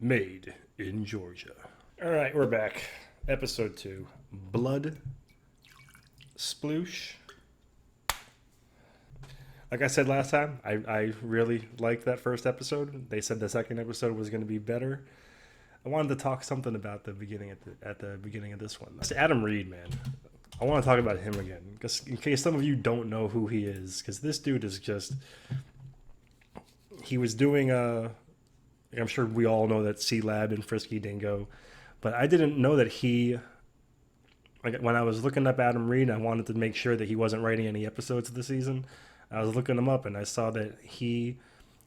Made in Georgia. All right, we're back. Episode 2, Blood Sploosh. Like I said last time, I really liked that first episode. They said the second episode was going to be better. I wanted to talk something about the beginning at the beginning of this one. It's Adam Reed, man. I want to talk about him again, because in case some of you don't know who he is, because this dude is just. He was doing I'm sure we all know that C-Lab and Frisky Dingo, but I didn't know that he. Like when I was looking up Adam Reed, I wanted to make sure that he wasn't writing any episodes of the season. I was looking him up and I saw that he.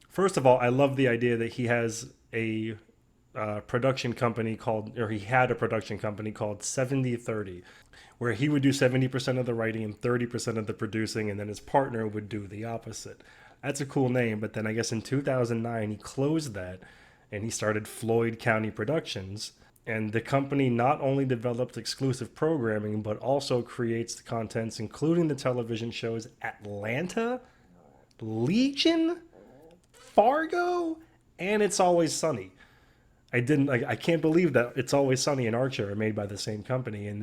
First of all, I love the idea that he has a production company he had a production company called 70/30, where he would do 70% of the writing and 30% of the producing, and then his partner would do the opposite. That's a cool name, but then I guess in 2009 he closed that and he started Floyd County Productions. And the company not only develops exclusive programming, but also creates the contents, including the television shows Atlanta, Legion, Fargo, and It's Always Sunny. I can't believe that It's Always Sunny and Archer are made by the same company, and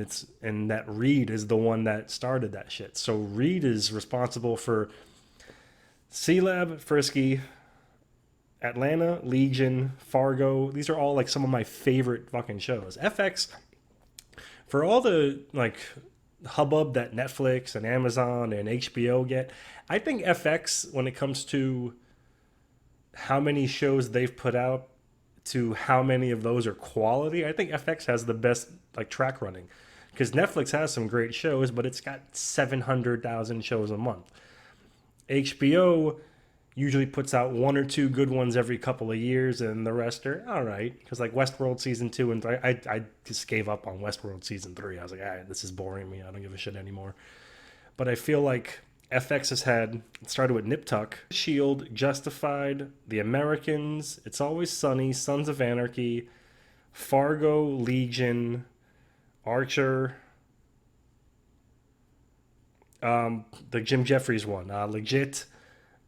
that Reed is the one that started that shit. So Reed is responsible for C-Lab, Frisky, Atlanta, Legion, Fargo. These are all like some of my favorite fucking shows. FX, for all the like hubbub that Netflix and Amazon and HBO get, I think FX, when it comes to how many shows they've put out to how many of those are quality, I think FX has the best like track running, because Netflix has some great shows, but it's got 700,000 shows a month. HBO usually puts out one or two good ones every couple of years, and the rest are all right. Because like Westworld season 2 and 3, I just gave up on Westworld season 3. I was like, all right, this is boring me. I don't give a shit anymore. But I feel like FX has had, it started with Nip Tuck, Shield, Justified, The Americans, It's Always Sunny, Sons of Anarchy, Fargo, Legion, Archer, the Jim Jeffries one, Legit.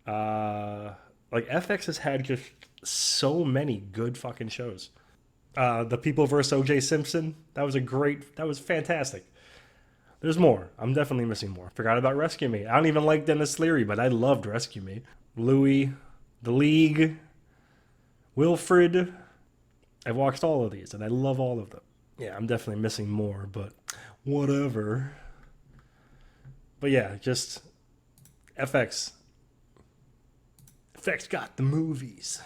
Like FX has had just so many good fucking shows. The People vs. O.J. Simpson, that was fantastic. There's more. I'm definitely missing more. Forgot about Rescue Me. I don't even like Dennis Leary, but I loved Rescue Me. Louie, The League, Wilfred. I've watched all of these and I love all of them. Yeah, I'm definitely missing more, but whatever. But yeah, just FX. FX got the movies.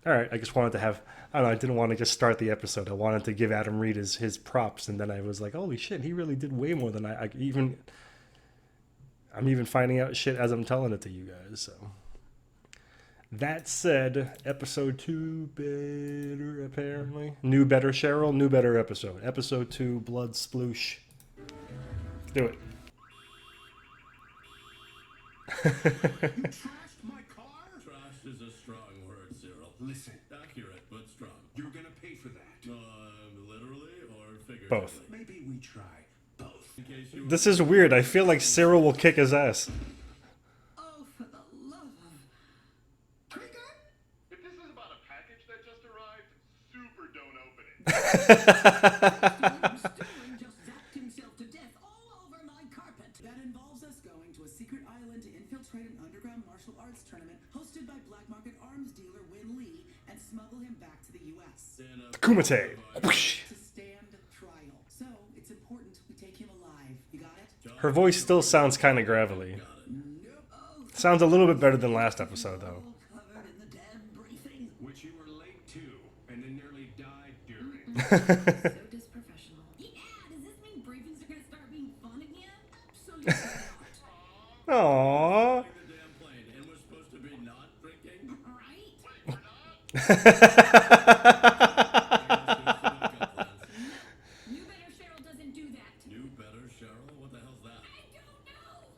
All right, I just wanted to have, I don't know, I didn't want to just start the episode. I wanted to give Adam Reed his props, and then I was like, holy shit, he really did way more than I'm even finding out shit as I'm telling it to you guys, so. That said, episode 2 better, apparently. New Better Cheryl, new better episode. Episode 2, Bloodsploosh. Do it. You trashed my car? Trash is a strong word, Cyril. Listen, Accurate, but strong. you're gonna pay for that. Literally or figuratively? Both. Maybe we try both. In case you This is weird. I feel like Cyril will kick his ass. Oh, for the love of... Trigger? If this is about a package that just arrived, super don't open it. Sterling just zapped himself to death all over my carpet. That involves us going to a secret island to infiltrate an underground martial arts tournament hosted by black market arms dealer Win Lee and smuggle him back to the U.S. Kumite. Whoosh. To stand trial. So, it's important we take him alive. You got it? Her voice still sounds kind of gravelly. Sounds a little bit better than last episode, though. Covered in the damn briefing. Which you were late to, and then nearly died during. So disprofessional. Yeah, does this mean briefings are gonna start being fun again? Absolutely not. Aww. the damn plane and we're supposed to be not drinking? Right? New Better Cheryl doesn't do that. New Better Cheryl? What the hell's that? I don't know.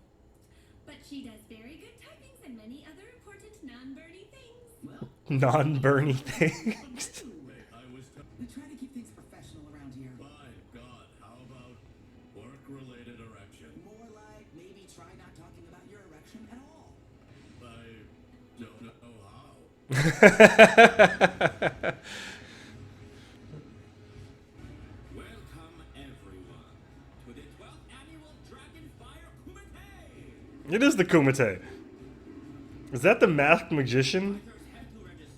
But she does very good typings and many other important non-birdie things. Well, Non-Bernie things. Wait, I was we try to keep things professional around here. My God, how about work-related erection? More like maybe try not talking about your erection at all. I don't know how. It is the Kumite. Is that the masked magician?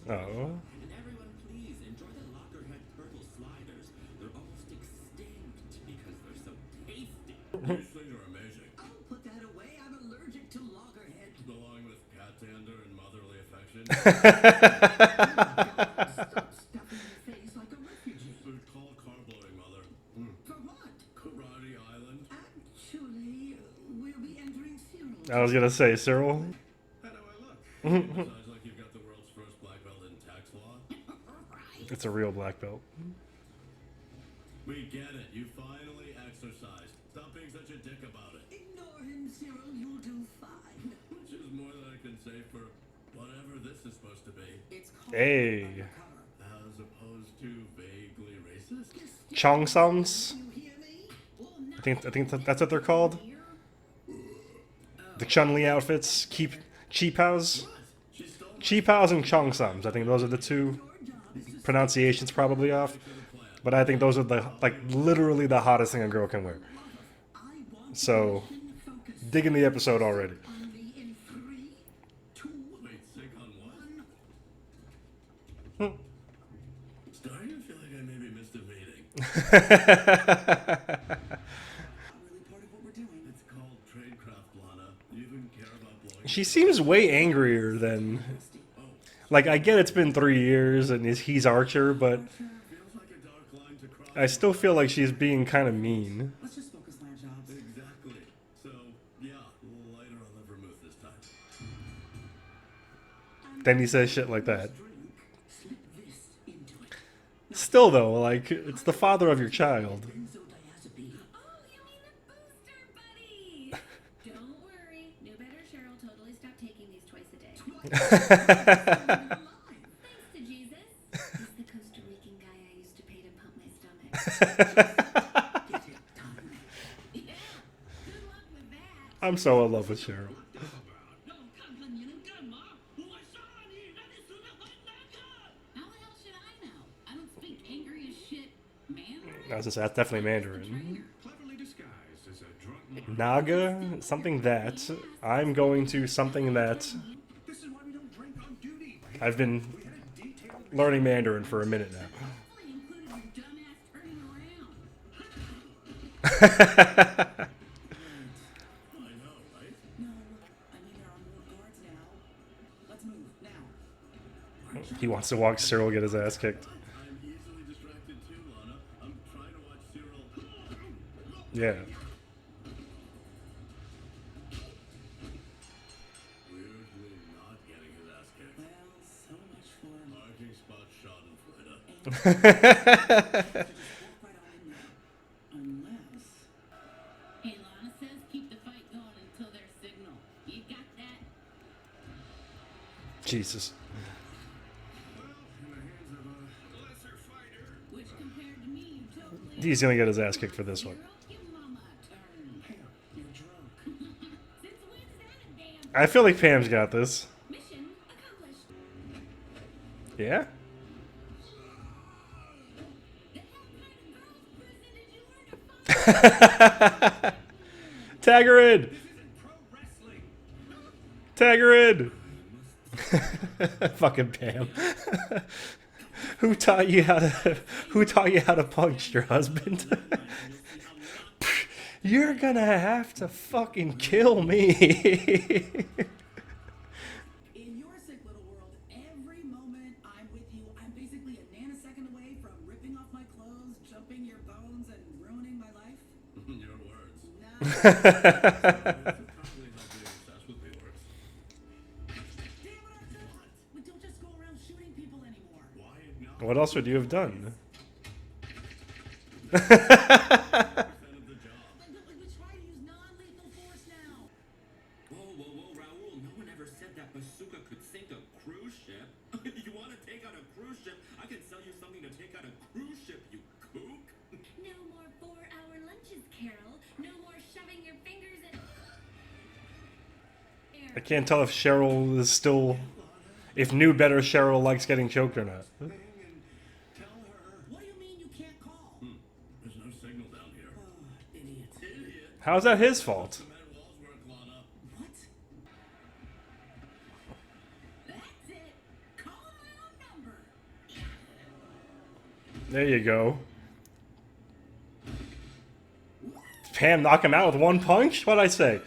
Oh. And everyone, please enjoy the loggerhead turtle sliders. They're almost extinct because they're so tasty. These things are amazing. Oh, put that away. I'm allergic to loggerhead. Along with cat dander and motherly affection. Stop stuffing your face like a refugee. It's called car blowing, mother. For what? Karate Island. Actually, we'll be entering Cyril. I was gonna say Cyril. How do I look? Sounds like you've got the world's first black belt in tax law. It's a real black belt. We get it. You finally exercised. Stop being such a dick about it. Ignore him, Cyril. You'll do fine. Which is more than I can say for whatever this is supposed to be. It's called Hey. undercover. As opposed to vaguely racist. Chong Sums. You hear me? Well, now I think that's what they're called. The Chun-Li outfits. Cheap House. She stole my Cheap House and Chong Sums. I think those are the two pronunciations probably off. But I think those are the literally the hottest thing a girl can wear. I want So focus digging the episode already. on me in 3, 2, Wait, sick on what? 1. Starting to feel like I maybe missed a meeting. Not really part of what we're doing. It's called tradecraft, Lana. You even care about blowing. She seems way angrier than. Like, I get it's been 3 years and he's Archer, but Feels like a dark line to cross. I still feel like she's being kind of mean. Let's just focus on our jobs. Exactly. So, yeah, lighter on the vermouth this time. Then he says shit like that. Drink, slip this into it. Still, though, like, it's the father of your child. Benzodiazepine. Oh, you mean the booster buddy? Don't worry. New Better Cheryl totally stopped taking these twice a day. Thanks to Jesus. He's the Costa Rican guy I used to pay to pump my stomach. Get it done. Yeah. Good luck with that. I'm so in love with Cheryl. How the hell should I know? I don't speak angry as shit, man. That's definitely Mandarin. Cleverly disguised as a drunk monk. Naga, something that. I'm going to something that. This is why we don't drink on duty. I've been We had a detailed learning Mandarin for a minute now. Hopefully included your dumbass turning around. I know, right? No, I mean there are more guards now. Let's move now. He wants to watch Cyril get his ass kicked. I'm easily distracted too, Lana. I'm trying to watch Cyril. Yeah. Weirdly not getting his ass kicked. Well, so much for Parking spot shot in Florida. just walk right on in there. Unless Hey, Lana says keep the fight going until their signal. You got that? Jesus. well, in the hands of a lesser fighter. Which compared to me, you totally. He's gonna get his ass kicked for this one. Give mama a turn. hey, you're drunk. Since when's that a damn I feel like Pam's got this. mission accomplished? Yeah? The hell kind of girls' prison did you learn to Tag her in! This isn't pro wrestling. Tag her in! Fucking Pam. Who taught you how to punch your husband? You're gonna have to fucking kill me. In your sick little world, every moment I'm with you, I'm basically a nanosecond away from ripping off my clothes, jumping your bones, and ruining my life. Your words. Now, That's probably how being obsessed with me works. damn it, Arthur! We don't just go around shooting people anymore. Why acknowledge What else would you have done? 100% of the job? We try to use non-lethal force now. Whoa, Raoul. No one ever said that bazooka could sink a cruise ship. You want to take out a cruise ship? I can sell you something to take out a cruise ship, you kook. No more 4-hour lunches, Carol. No more shoving your fingers in. I can't tell if Cheryl is still. If New Better Cheryl likes getting choked or not. Thing and tell her. What do you mean you can't call? There's no signal down here. Idiot. Idiot. How's that his fault? Cement walls work, Lana. What? There you go. Pam knock him out with one punch? What'd I say?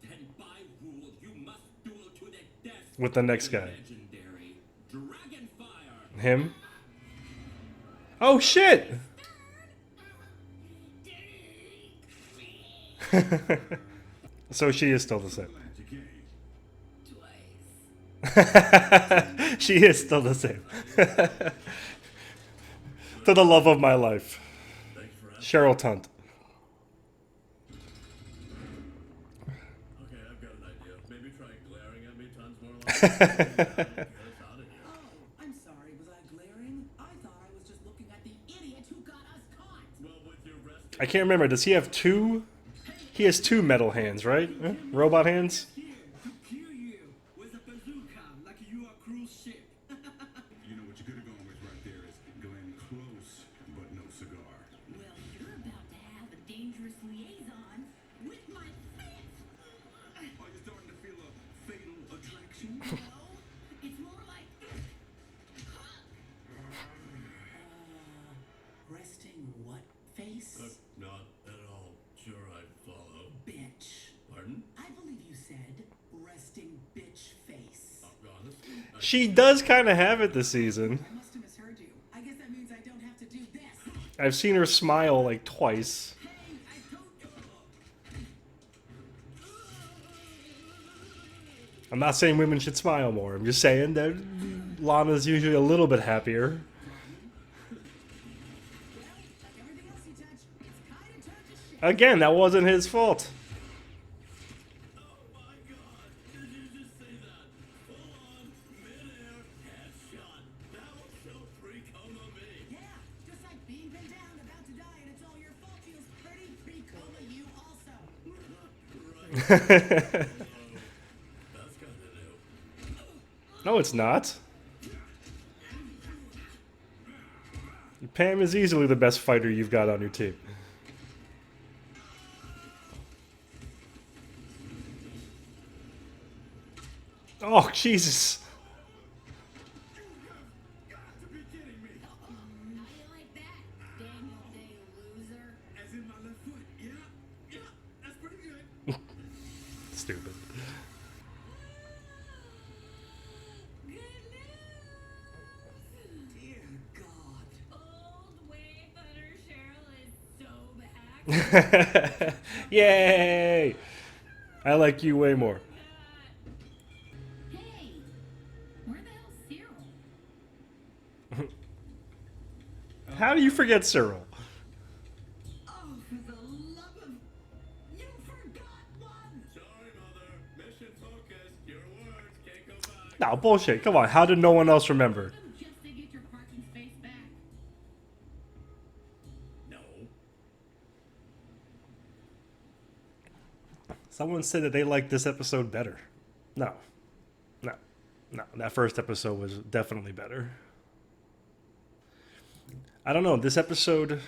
Then by rule, you must duel to the death. With the next guy. Legendary Dragonfire. Him? Oh shit! So she is still the same. Twice. She is still the same. To the love of my life. Cheryl Tunt. Okay, I've got an idea. Maybe try glaring at me tons more often. Get us out of here. Oh, I'm sorry. Was I glaring? I thought I was just looking at the idiot who got us caught. Well, with your rest I can't remember. Does he have two? He has two metal hands, right? Robot hands? Here to kill you with a bazooka like you are a cruise ship. You know what you could have gone with right there is Glenn Close, but no cigar. Well, you're about to have a dangerous liaison with my fist. Are you starting to feel a fatal attraction? No, it's more like Resting what face? not at all sure I follow. Bitch. Pardon? I believe you said resting bitch face. Honestly, She does kind of have it this season. I must have misheard you. I guess that means I don't have to do this. I've seen her smile like twice. Hey, I told you. I'm not saying women should smile more. I'm just saying that Lana's usually a little bit happier. Well, like everything else you touch, it's kind of turned to shit. Again, that wasn't his fault. oh my god, did you just say that? Full on, mid-air, headshot. That was so pre-coma me. Yeah, just like being pinned down, about to die, and it's all your fault feels pretty pre-coma you also. Right. That's kind of new. No, it's not. Pam is easily the best fighter you've got on your team. Oh, Jesus. Got to be kidding me. how you like that, Daniel Day loser. As in my left foot. Yeah, that's pretty good. Stupid. Good news. Dear God. Old Way Better Cheryl is so back. Yay! I like you way more. Hey, where the hell's Cyril? How do you forget Cyril? Oh, for the love of... You forgot one! Sorry, Mother. Mission focused. Your words can't go back. No, bullshit. Come on. How did no one else remember? Just to get your parking space back. No. Someone said that they liked this episode better. No. No. No. That first episode was definitely better. I don't know. This episode...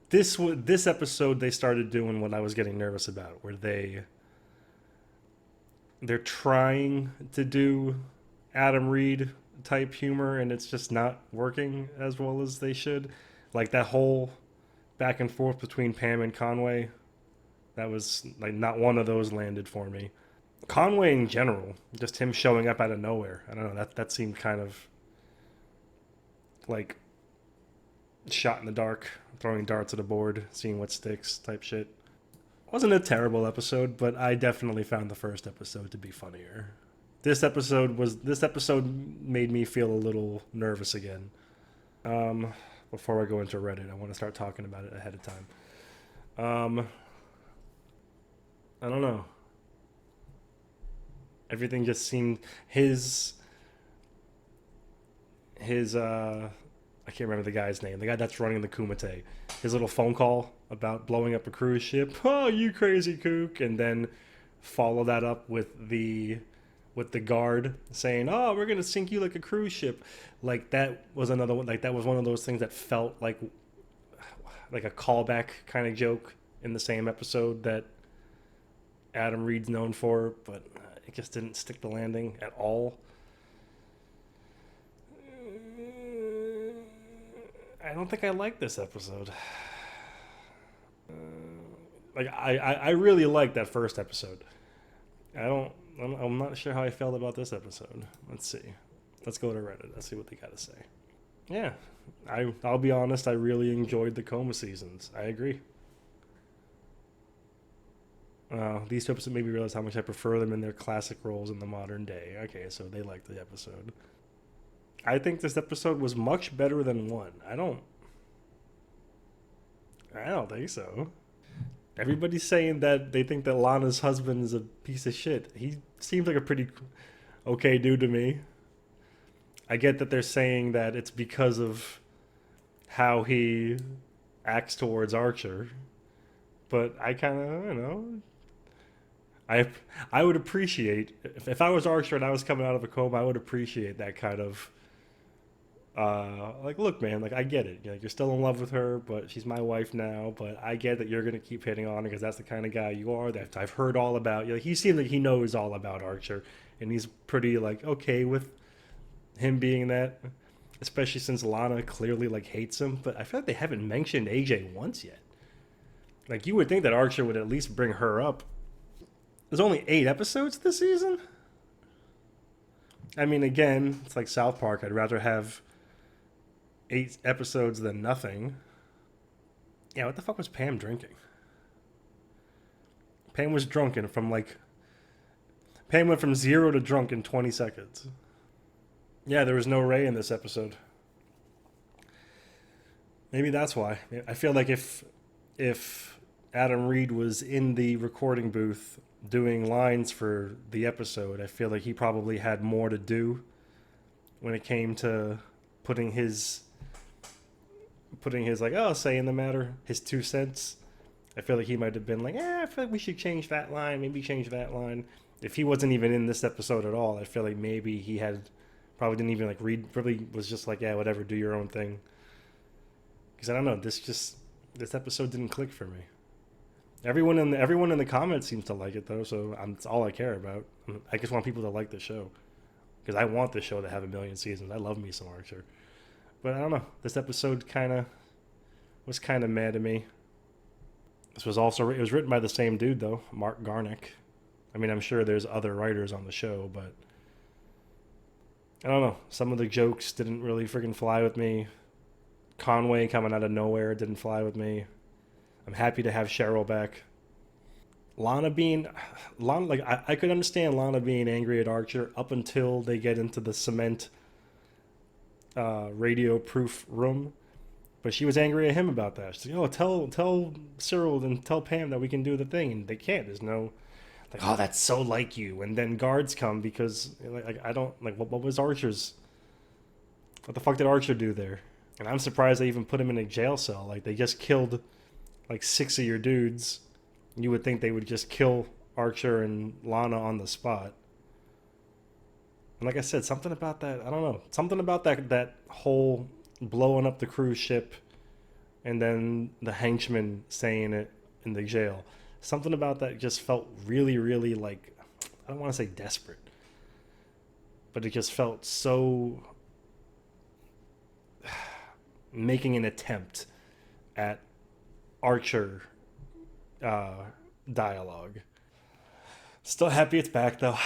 This episode they started doing what I was getting nervous about, where they're trying to do Adam Reed type humor and it's just not working as well as they should. Like that whole back and forth between Pam and Conway, that was like not one of those landed for me. Conway in general, just him showing up out of nowhere. I don't know, that seemed kind of like shot in the dark, throwing darts at a board, seeing what sticks type shit. Wasn't a terrible episode, but I definitely found the first episode to be funnier. This episode made me feel a little nervous again. Before I go into Reddit, I want to start talking about it ahead of time. I don't know. Everything just seemed his I can't remember the guy's name. The guy that's running the Kumite. His little phone call about blowing up a cruise ship. Oh, you crazy kook! And then follow that up with the guard saying, "Oh, we're gonna sink you like a cruise ship." Like that was another one. Like that was one of those things that felt like a callback kind of joke in the same episode that Adam Reed's known for, but it just didn't stick the landing at all. I don't think I like this episode. Like I really liked that first episode. I'm not sure how I felt about this episode. Let's see. Let's go to Reddit. Let's see what they got to say. Yeah, I'll be honest. I really enjoyed the Coma seasons. I agree. These two episodes made me realize how much I prefer them in their classic roles in the modern day. Okay, so they liked the episode. I think this episode was much better than one. I don't think so. Everybody's saying that they think that Lana's husband is a piece of shit. He seems like a pretty okay dude to me. I get that they're saying that it's because of how he acts towards Archer. But I kind of, you know, I would appreciate, if I was Archer and I was coming out of a coma, I would appreciate that kind of, like, look, man, like, I get it. You're still in love with her, but she's my wife now, but I get that you're going to keep hitting on her because that's the kind of guy you are, that I've heard all about. You know, he seems like he knows all about Archer, and he's pretty, like, okay with him being that, especially since Lana clearly, like, hates him. But I feel like they haven't mentioned AJ once yet. Like, you would think that Archer would at least bring her up. There's only 8 episodes this season? I mean, again, it's like South Park. I'd rather have 8 episodes than nothing. Yeah, what the fuck was Pam drinking? Pam was drunken from like... Pam went from 0 to drunk in 20 seconds. Yeah, there was no Ray in this episode. Maybe that's why. I feel like if Adam Reed was in the recording booth doing lines for the episode, I feel like he probably had more to do when it came to putting his like, oh, say in the matter, his 2 cents. I feel like he might have been like, I feel like we should change that line, maybe change that line. If he wasn't even in this episode at all, I feel like maybe he probably didn't even like read, probably was just like, yeah, whatever, do your own thing. Because I don't know, this episode didn't click for me. Everyone in the comments seems to like it though, so it's all I care about. I just want people to like the show, because I want the show to have 1 million seasons. I love me some Archer, but I don't know. This episode was kind of mad at me. It was written by the same dude though, Mark Garnick. I mean, I'm sure there's other writers on the show, but I don't know. Some of the jokes didn't really freaking fly with me. Conway coming out of nowhere didn't fly with me. I'm happy to have Cheryl back. Lana, like, I could understand Lana being angry at Archer up until they get into the cement radio-proof room. But she was angry at him about that. She's like, oh, tell Cyril and tell Pam that we can do the thing. And they can't. There's no, like, oh, that's so like you. And then guards come because, like, I don't, like, what was Archer's, what the fuck did Archer do there? And I'm surprised they even put him in a jail cell. Like, they just killed like 6 of your dudes. You would think they would just kill Archer and Lana on the spot. And like I said, something about that, I don't know. Something about that whole blowing up the cruise ship and then the henchman saying it in the jail. Something about that just felt really, really, like, I don't want to say desperate, but it just felt so making an attempt at Archer dialogue. Still happy it's back though.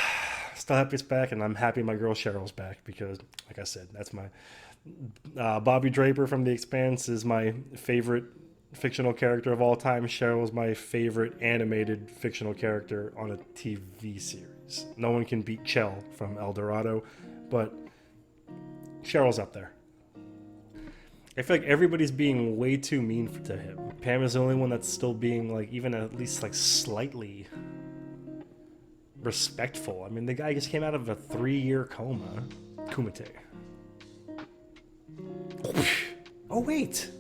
Still happy it's back, and I'm happy my girl Cheryl's back because, like I said, that's my Bobby Draper from The Expanse is my favorite fictional character of all time. Cheryl's my favorite animated fictional character on a TV series. No one can beat Chell from El Dorado, but Cheryl's up there. I feel like everybody's being way too mean to him. Pam is the only one that's still being, like, even at least, like, slightly respectful. I mean, the guy just came out of a 3-year coma. Kumite. Oh, wait.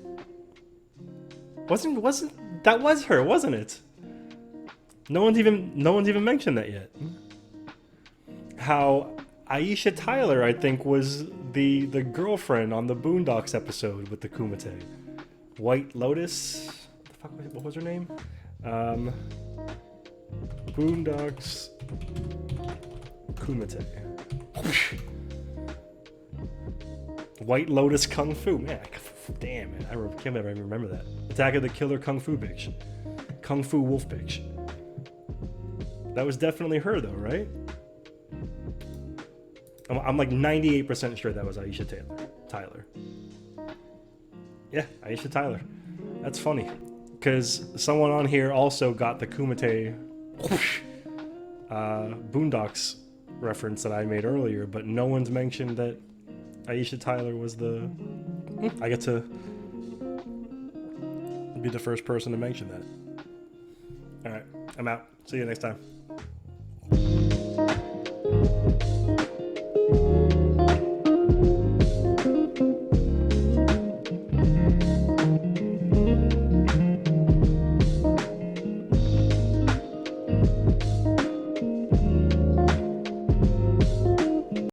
That was her, wasn't it? No one's even mentioned that yet. How Aisha Tyler, I think, was the girlfriend on the Boondocks episode with the Kumite. White Lotus? What was her name? Boondocks Kumite. White Lotus Kung Fu. Man, Damn, man. I can't ever remember that. Attack of the Killer Kung Fu bitch. Kung Fu wolf bitch. That was definitely her, though, right? I'm like 98% sure that was Aisha Tyler. Yeah, Aisha Tyler. That's funny. Because someone on here also got the Kumite Boondocks reference that I made earlier, but no one's mentioned that Aisha Tyler was the... I get to be the first person to mention that. Alright, I'm out. See you next time.